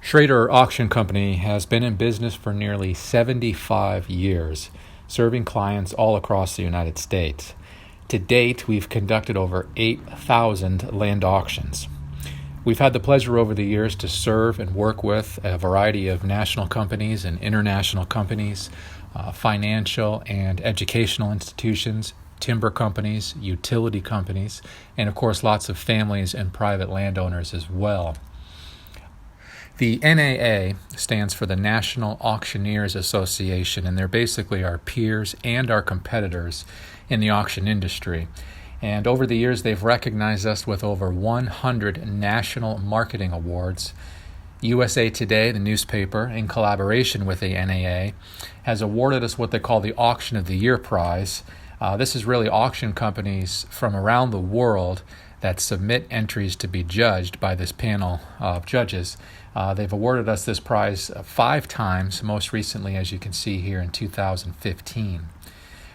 Schrader Auction Company has been in business for nearly 75 years, serving clients all across the United States. To date, we've conducted over 8,000 land auctions. We've had the pleasure over the years to serve and work with a variety of national companies and international companies, financial and educational institutions, timber companies, utility companies, and of course lots of families and private landowners as well. The NAA stands for the National Auctioneers Association, and they're basically our peers and our competitors in the auction industry. And over the years, they've recognized us with over 100 national marketing awards. USA Today, the newspaper, in collaboration with the NAA, has awarded us what they call the Auction of the Year prize. This is really auction companies from around the world that submit entries to be judged by this panel of judges. They've awarded us this prize 5 times, most recently, as you can see here, in 2015.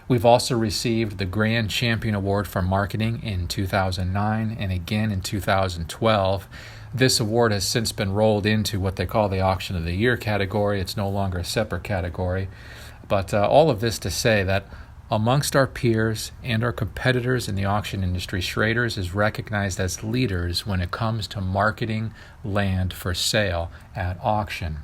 We've also received the Grand Champion Award for Marketing in 2009 and again in 2012. This award has since been rolled into what they call the Auction of the Year category. It's no longer a separate category. But all of this to say that amongst our peers and our competitors in the auction industry, Schrader's is recognized as leaders when it comes to marketing land for sale at auction.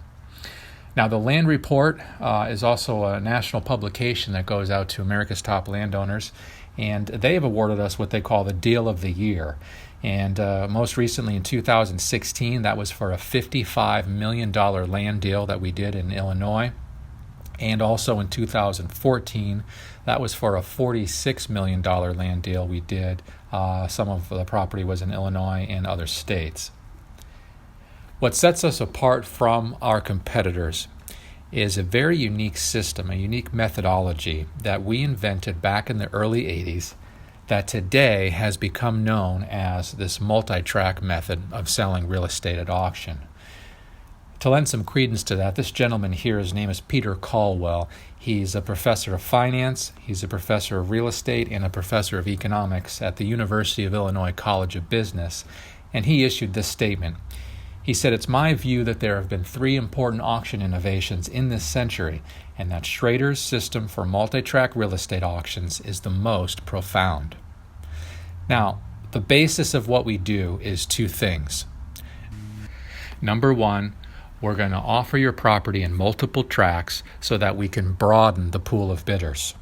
Now, the Land Report is also a national publication that goes out to America's top landowners, and they have awarded us what they call the Deal of the Year. And most recently in 2016, that was for a $55 million land deal that we did in Illinois. And also in 2014, that was for a $46 million land deal we did. Some of the property was in Illinois and other states. What sets us apart from our competitors is a very unique system, a unique methodology that we invented back in the early 80s that today has become known as this multi-track method of selling real estate at auction. To lend some credence to that, this gentleman here, his name is Peter Caldwell. He's a professor of finance, he's a professor of real estate, and a professor of economics at the University of Illinois College of Business. And he issued this statement. He said, "It's my view that there have been 3 important auction innovations in this century, and that Schrader's system for multi-track real estate auctions is the most profound." Now, the basis of what we do is 2 things. Number 1, we're going to offer your property in multiple tracks so that we can broaden the pool of bidders.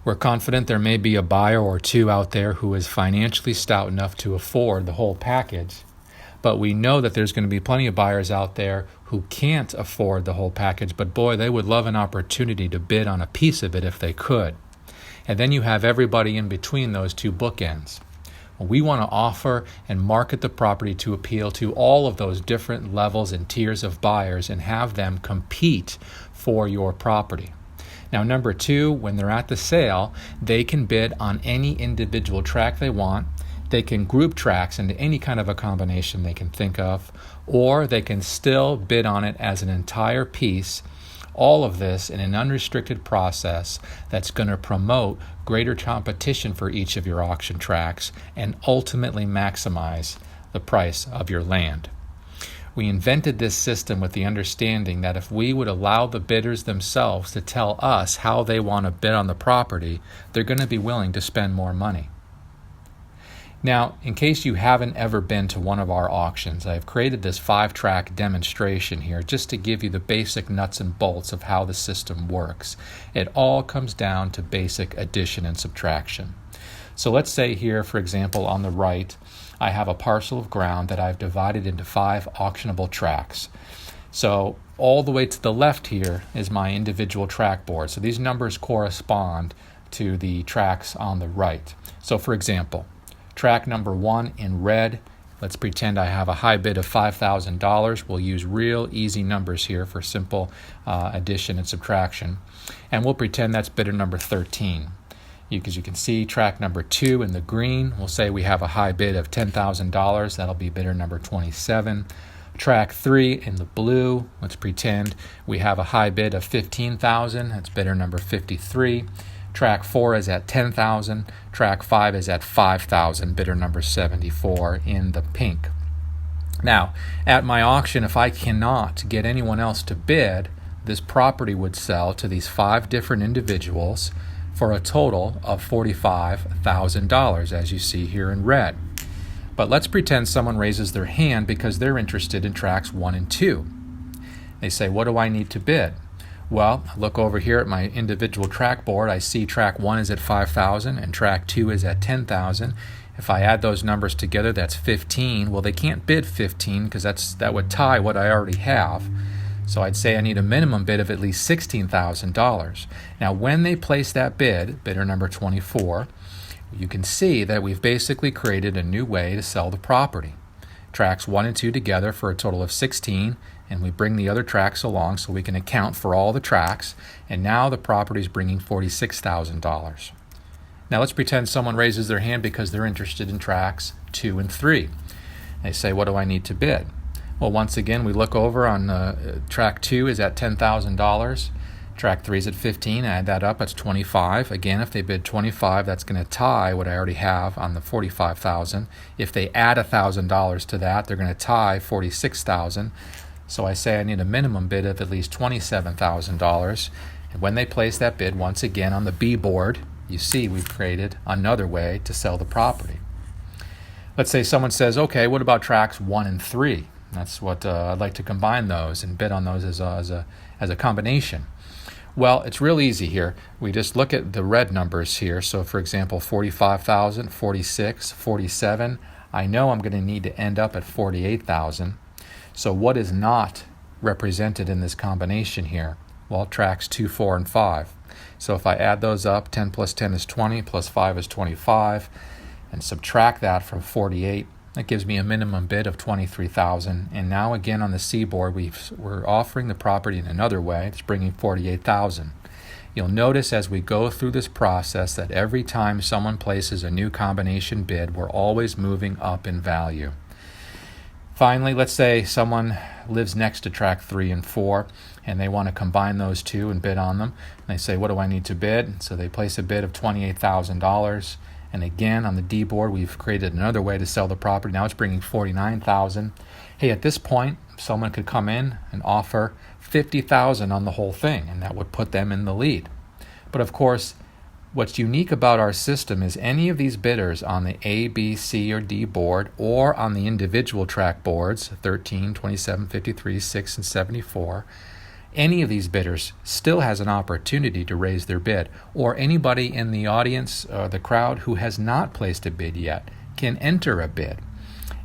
We're confident there may be a buyer or 2 out there who is financially stout enough to afford the whole package, but we know that there's going to be plenty of buyers out there who can't afford the whole package, but boy, they would love an opportunity to bid on a piece of it if they could. And then you have everybody in between those 2 bookends. We want to offer and market the property to appeal to all of those different levels and tiers of buyers and have them compete for your property. Now, number 2, when they're at the sale, they can bid on any individual tract they want. They can group tracts into any kind of a combination they can think of, or they can still bid on it as an entire piece. All of this in an unrestricted process that's going to promote greater competition for each of your auction tracts and ultimately maximize the price of your land. We invented this system with the understanding that if we would allow the bidders themselves to tell us how they want to bid on the property, they're going to be willing to spend more money. Now, in case you haven't ever been to one of our auctions, I've created this 5-track demonstration here just to give you the basic nuts and bolts of how the system works. It all comes down to basic addition and subtraction. So let's say here, for example, on the right, I have a parcel of ground that I've divided into 5 auctionable tracts. So all the way to the left here is my individual tract board. So these numbers correspond to the tracts on the right. So for example, tract number 1 in red, let's pretend I have a high bid of $5,000. We'll use real easy numbers here for simple addition and subtraction. And we'll pretend that's bidder number 13. As you can see, tract number 2 in the green, we'll say we have a high bid of $10,000. That'll be bidder number 27. Tract 3 in the blue, let's pretend we have a high bid of $15,000. That's bidder number 53. Track 4 is at $10,000. Track 5 is at $5,000, bidder number 74 in the pink. Now, at my auction, if I cannot get anyone else to bid, this property would sell to these 5 different individuals for a total of $45,000, as you see here in red. But let's pretend someone raises their hand because they're interested in tracks 1 and 2. They say, what do I need to bid? Well, I look over here at my individual track board. I see track 1 is at 5,000 and track 2 is at 10,000. If I add those numbers together, that's 15. Well, they can't bid 15 because that would tie what I already have. So I'd say I need a minimum bid of at least $16,000. Now, when they place that bid, bidder number 24, you can see that we've basically created a new way to sell the property. Tracks 1 and 2 together for a total of 16, and we bring the other tracks along so we can account for all the tracks, and now the property is bringing $46,000. Now let's pretend someone raises their hand because they're interested in tracks 2 and 3. They say, what do I need to bid? Well, once again, we look over on track 2 is at $10,000. Track 3 is at 15. Add that up, that's 25. Again, if they bid 25, that's going to tie what I already have on the 45,000. If they add $1,000 to that, they're going to tie 46,000. So I say I need a minimum bid of at least $27,000. And when they place that bid, once again on the B board, you see we've created another way to sell the property. Let's say someone says, okay, what about tracks 1 and 3? That's what I'd like to combine those and bid on those as a combination. Well, it's real easy here. We just look at the red numbers here. So for example, 45,000, 46, 47. I know I'm going to need to end up at 48,000. So what is not represented in this combination here? Well, tracks 2, 4, and 5. So if I add those up, 10 plus 10 is 20, plus 5 is 25, and subtract that from 48, that gives me a minimum bid of 23,000. And now again on the C board, we're offering the property in another way. It's bringing 48,000. You'll notice as we go through this process that every time someone places a new combination bid, we're always moving up in value. Finally, let's say someone lives next to track 3 and 4 and they want to combine those two and bid on them. And they say, what do I need to bid? So they place a bid of $28,000. And again, on the D board, we've created another way to sell the property. Now it's bringing $49,000. Hey, at this point, someone could come in and offer $50,000 on the whole thing, and that would put them in the lead. But of course, what's unique about our system is any of these bidders on the A, B, C, or D board, or on the individual track boards, 13, 27, 53, 6, and 74, any of these bidders still has an opportunity to raise their bid, or anybody in the audience, the crowd who has not placed a bid yet can enter a bid.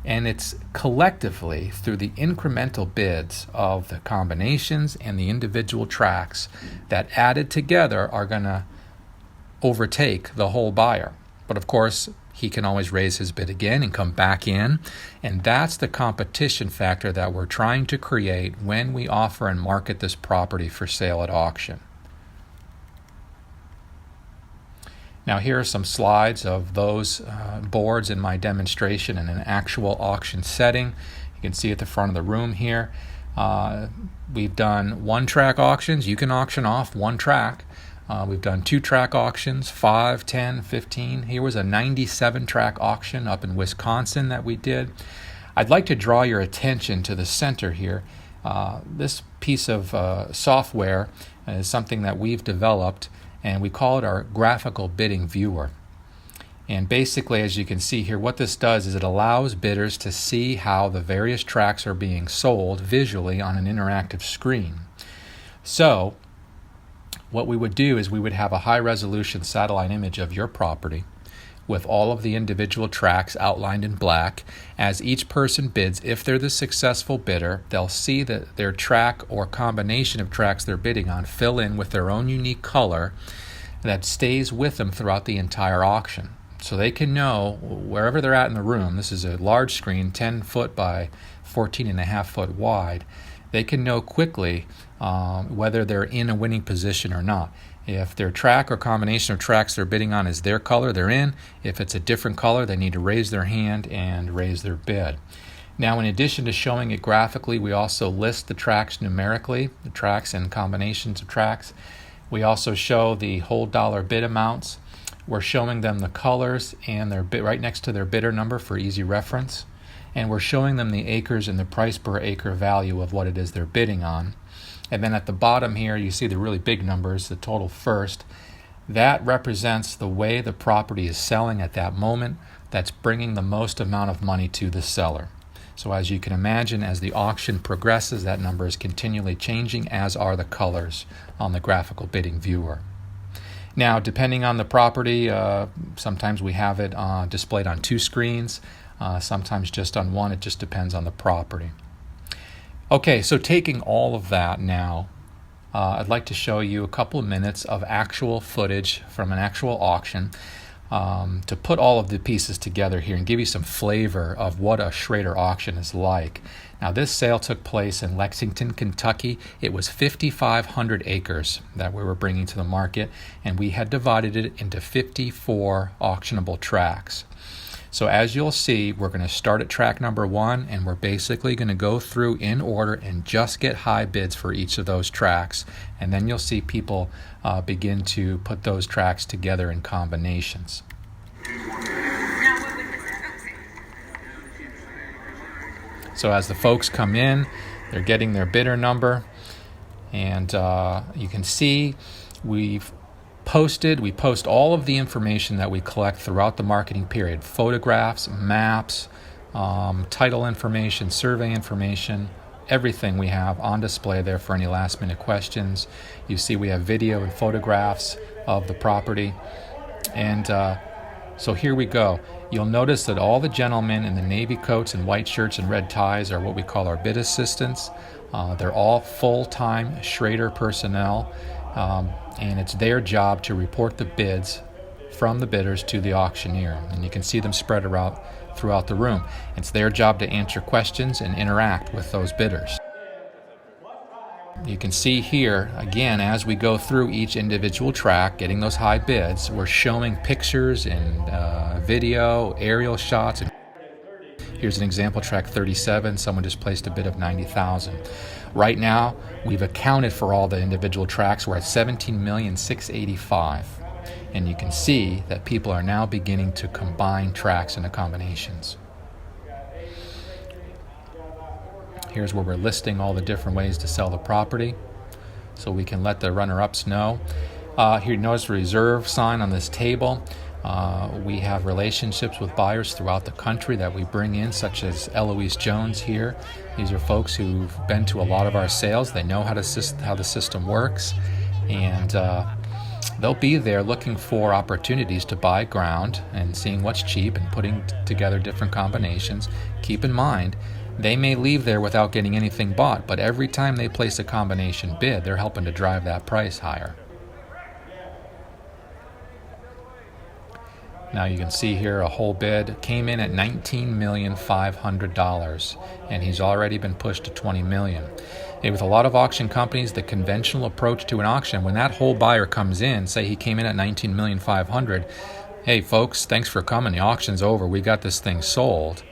And it's collectively through the incremental bids of the combinations and the individual tracks that added together are going to overtake the whole buyer. But of course, he can always raise his bid again and come back in. And that's the competition factor that we're trying to create when we offer and market this property for sale at auction. Now here are some slides of those boards in my demonstration in an actual auction setting. You can see at the front of the room here. We've done 1-track auctions. You can auction off 1 track. We've done 2-track auctions, 5, 10, 15. Here was a 97-track auction up in Wisconsin that we did. I'd like to draw your attention to the center here. This piece of software is something that we've developed, and we call it our Graphical Bidding Viewer. And basically, as you can see here, what this does is it allows bidders to see how the various tracks are being sold visually on an interactive screen. So what we would do is we would have a high-resolution satellite image of your property with all of the individual tracks outlined in black. As each person bids, if they're the successful bidder, they'll see that their track or combination of tracks they're bidding on fill in with their own unique color that stays with them throughout the entire auction. So they can know wherever they're at in the room, this is a large screen, 10 foot by 14.5 foot wide, they can know quickly whether they're in a winning position or not. If their track or combination of tracks they're bidding on is their color, they're in. If it's a different color, they need to raise their hand and raise their bid. Now, in addition to showing it graphically, we also list the tracks numerically, the tracks and combinations of tracks. We also show the whole dollar bid amounts. We're showing them the colors and their bid right next to their bidder number for easy reference. and we're showing them the acres and the price per acre value of what it is they're bidding on. And then at the bottom here, you see the really big numbers, the total first. That represents the way the property is selling at that moment. That's bringing the most amount of money to the seller. So as you can imagine, as the auction progresses, that number is continually changing, as are the colors on the graphical bidding viewer. Now, depending on the property, sometimes we have it displayed on 2 screens, sometimes just on 1. It just depends on the property. Okay, so taking all of that now, I'd like to show you a couple of minutes of actual footage from an actual auction to put all of the pieces together here and give you some flavor of what a Schrader auction is like. Now, this sale took place in Lexington, Kentucky. It was 5,500 acres that we were bringing to the market, and we had divided it into 54 auctionable tracts. So as you'll see, we're going to start at track number 1, and we're basically going to go through in order and just get high bids for each of those tracts. And then you'll see people begin to put those tracts together in combinations. So as the folks come in, they're getting their bidder number, and you can see we post all of the information that we collect throughout the marketing period: photographs, maps, title information, survey information, everything we have on display there for any last minute questions. You see we have video and photographs of the property. And so here we go. You'll notice that all the gentlemen in the navy coats and white shirts and red ties are what we call our bid assistants. They're all full-time Schrader personnel. And it's their job to report the bids from the bidders to the auctioneer. And you can see them spread around throughout the room. It's their job to answer questions and interact with those bidders. You can see here, again, as we go through each individual track, getting those high bids, we're showing pictures and video, aerial shots. Here's an example, track 37. Someone just placed a bid of $90,000. Right now, we've accounted for all the individual tracks. We're at $17,685,000. And you can see that people are now beginning to combine tracks into combinations. Here's where we're listing all the different ways to sell the property, so we can let the runner-ups know. Here, notice the reserve sign on this table. We have relationships with buyers throughout the country that we bring in, such as Eloise Jones here. These are folks who've been to a lot of our sales. They know how the system works, and they'll be there looking for opportunities to buy ground and seeing what's cheap and putting together different combinations. Keep in mind, they may leave there without getting anything bought, but every time they place a combination bid, they're helping to drive that price higher. Now you can see here a whole bid came in at $19,500,000, and he's already been pushed to $20 million. Hey, with a lot of auction companies, the conventional approach to an auction, when that whole buyer comes in, say he came in at $19,500,000, hey folks, thanks for coming, the auction's over, we got this thing sold.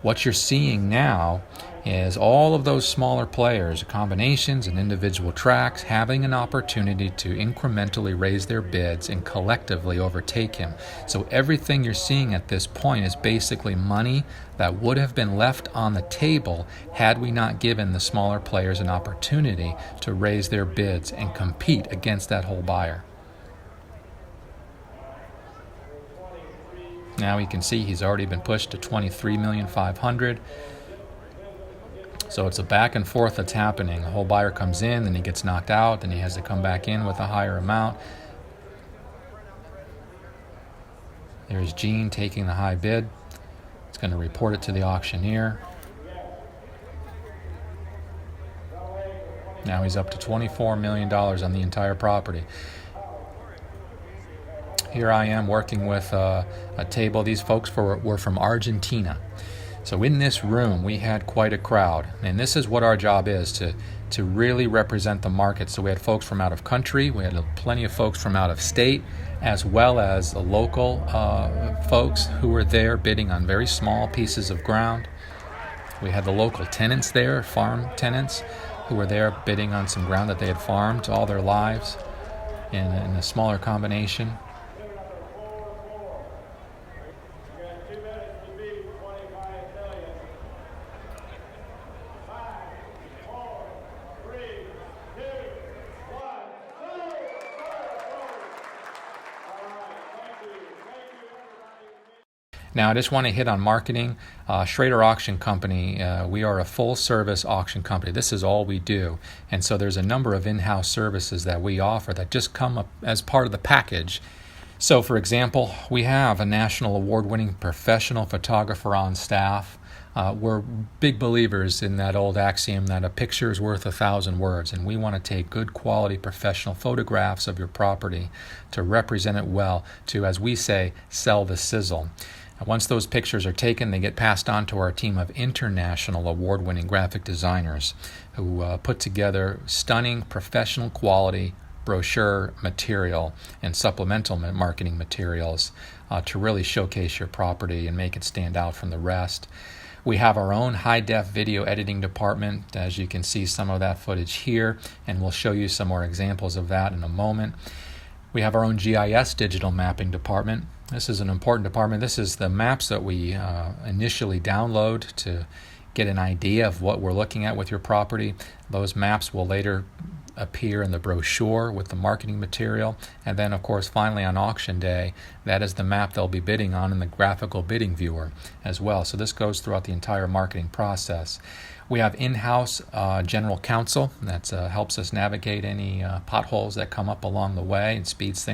What you're seeing now is all of those smaller players, combinations and individual tracks, having an opportunity to incrementally raise their bids and collectively overtake him. So everything you're seeing at this point is basically money that would have been left on the table had we not given the smaller players an opportunity to raise their bids and compete against that whole buyer. Now you can see he's already been pushed to $23,500,000. So it's a back and forth that's happening. The whole buyer comes in, then he gets knocked out, then he has to come back in with a higher amount. There's Gene taking the high bid. It's going to report it to the auctioneer. Now he's up to $24 million on the entire property. Here I am working with a table. These folks were from Argentina. So in this room, we had quite a crowd. And this is what our job is, to really represent the market. So we had folks from out of country. We had plenty of folks from out of state, as well as the local folks who were there bidding on very small pieces of ground. We had the local tenants there, farm tenants, who were there bidding on some ground that they had farmed all their lives in a smaller combination. Now, I just want to hit on marketing. Schrader Auction Company, we are a full-service auction company. This is all we do. And so there's a number of in-house services that we offer that just come up as part of the package. So, for example, we have a national award-winning professional photographer on staff. We're big believers in that old axiom that a picture is worth 1,000 words, and we want to take good quality professional photographs of your property to represent it well, to, as we say, sell the sizzle. And once those pictures are taken, they get passed on to our team of international award-winning graphic designers who put together stunning professional quality brochure material and supplemental marketing materials to really showcase your property and make it stand out from the rest. We have our own high-def video editing department. As you can see some of that footage here, and we'll show you some more examples of that in a moment. We have our own GIS digital mapping department. This is an important department. This is the maps that we initially download to get an idea of what we're looking at with your property. Those maps will later appear in the brochure with the marketing material, and then of course finally on auction day, that is the map they'll be bidding on in the graphical bidding viewer as well. So this goes throughout the entire marketing process. We have in-house general counsel that helps us navigate any potholes that come up along the way and speeds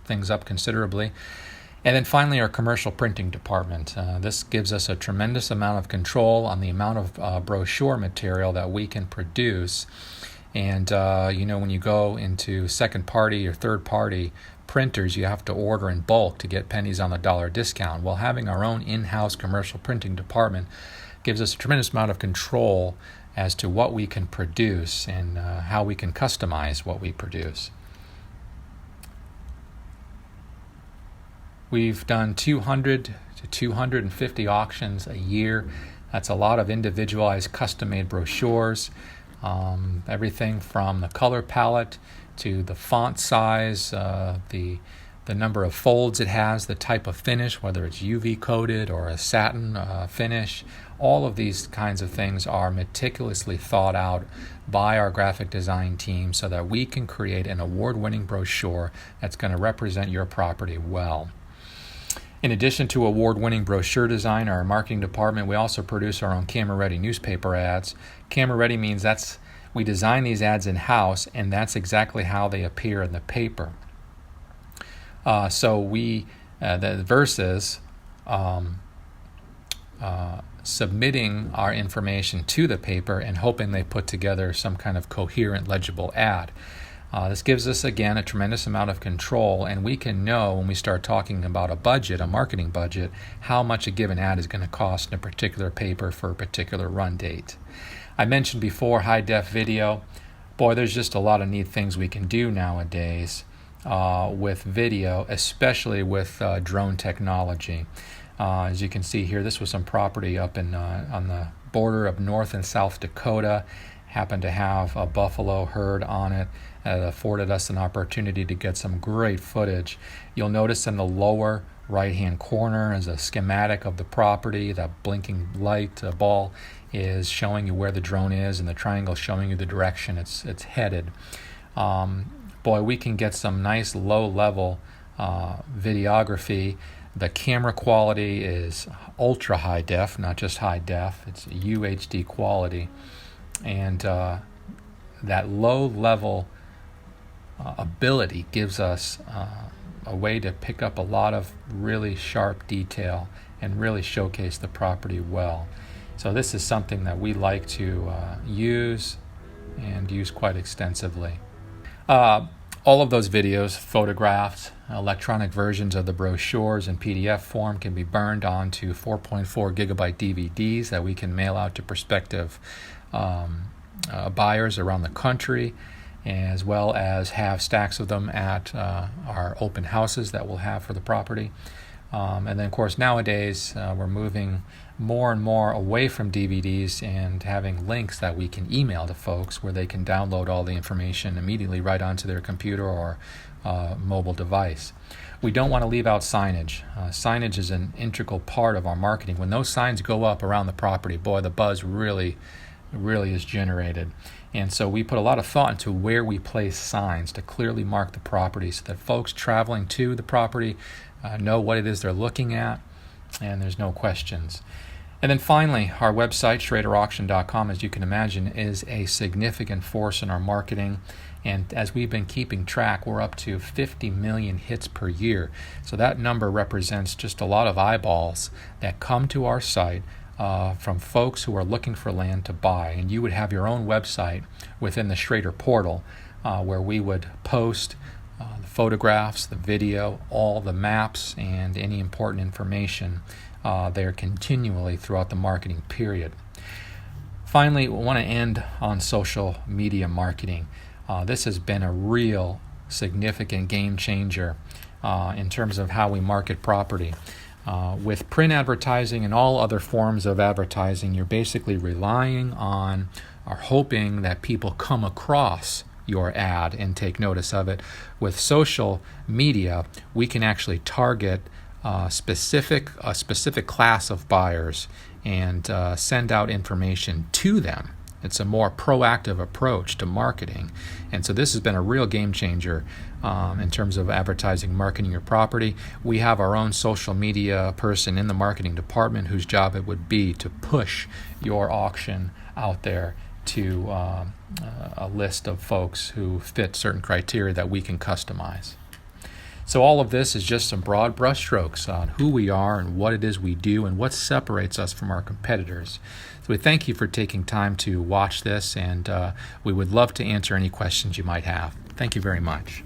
things up considerably. And then finally, our commercial printing department. This gives us a tremendous amount of control on the amount of brochure material that we can produce. And when you go into second-party or third-party printers, you have to order in bulk to get pennies on the dollar discount. Well, having our own in-house commercial printing department gives us a tremendous amount of control as to what we can produce and how we can customize what we produce. We've done 200 to 250 auctions a year. That's a lot of individualized, custom-made brochures. Everything from the color palette to the font size, the number of folds it has, the type of finish, whether it's UV coated or a satin finish. All of these kinds of things are meticulously thought out by our graphic design team so that we can create an award-winning brochure that's going to represent your property well. In addition to award-winning brochure design, our marketing department, we also produce our own camera-ready newspaper ads. Camera-ready means we design these ads in-house, and that's exactly how they appear in the paper. Versus submitting our information to the paper and hoping they put together some kind of coherent, legible ad. This gives us, again, a tremendous amount of control, and we can know when we start talking about a budget, a marketing budget, how much a given ad is going to cost in a particular paper for a particular run date. I mentioned before high-def video. Boy, there's just a lot of neat things we can do nowadays with video, especially with drone technology. As you can see here, this was some property up on the border of North and South Dakota. Happened to have a buffalo herd on it. It afforded us an opportunity to get some great footage. You'll notice in the lower right-hand corner is a schematic of the property. That blinking light ball is showing you where the drone is, and the triangle showing you the direction it's headed. Boy, we can get some nice low-level videography. The camera quality is ultra high def, not just high def. It's UHD quality. And that low-level ability gives us a way to pick up a lot of really sharp detail and really showcase the property well. So this is something that we like to use and use quite extensively. All of those videos, photographs, electronic versions of the brochures in PDF form can be burned onto 4.4 gigabyte DVDs that we can mail out to prospective buyers around the country, as well as have stacks of them at our open houses that we'll have for the property. And then, of course, nowadays we're moving more and more away from DVDs and having links that we can email to folks where they can download all the information immediately right onto their computer or mobile device. We don't want to leave out signage. Signage is an integral part of our marketing. When those signs go up around the property, boy, the buzz really is generated. And so we put a lot of thought into where we place signs to clearly mark the property so that folks traveling to the property know what it is they're looking at, and there's no questions. And then finally, our website, schraderauction.com, as you can imagine, is a significant force in our marketing. And as we've been keeping track, we're up to 50 million hits per year. So that number represents just a lot of eyeballs that come to our site from folks who are looking for land to buy. And you would have your own website within the Schrader portal where we would post the photographs, the video, all the maps, and any important information there continually throughout the marketing period. Finally, we want to end on social media marketing. This has been a real significant game changer in terms of how we market property. With print advertising and all other forms of advertising, you're basically relying on or hoping that people come across your ad and take notice of it. With social media, we can actually target a specific class of buyers and send out information to them. It's a more proactive approach to marketing. And so this has been a real game changer in terms of advertising, marketing your property. We have our own social media person in the marketing department whose job it would be to push your auction out there to a list of folks who fit certain criteria that we can customize. So all of this is just some broad brushstrokes on who we are and what it is we do and what separates us from our competitors. So we thank you for taking time to watch this, and we would love to answer any questions you might have. Thank you very much.